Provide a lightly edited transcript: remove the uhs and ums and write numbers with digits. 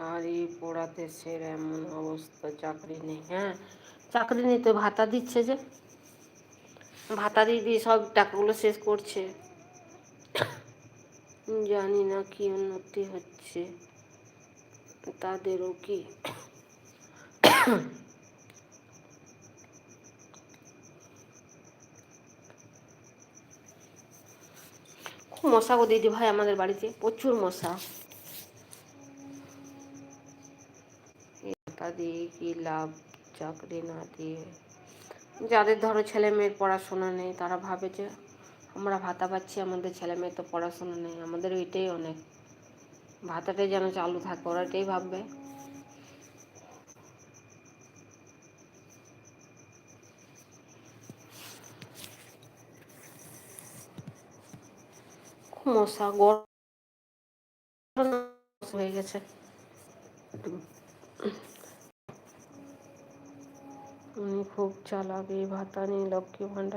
আর এই পোড়া দেশের এমন অবস্থা, চাকরি নেই। হ্যাঁ, চাকরি নেই তো ভাতা দিচ্ছে যে, ভাতা দিয়ে দিয়ে সব টাকাগুলো শেষ করছে। জানি না কি উন্নতি হচ্ছে তাদেরও কি। খুব মশা গো দিদি ভাই, আমাদের বাড়িতে প্রচুর মশা। ভাতা দিয়ে কি লাভ, চাকরি না দিয়ে। যাদের ধরো ছেলে মেয়ের পড়াশোনা নেই তারা ভাবে যে আমরা ভাতা পাচ্ছি, আমাদের ছেলে মেয়ের তো পড়াশোনা নেই, আমাদের ওইটাই অনেক, ভাতাটাই যেন চালু থাকে, ওরা এটাই ভাববে। খুব মশা, গরম হয়ে গেছে। উনি খুব চালাক, এই ভাতা নেই, লক্ষ্মী ভাণ্ডার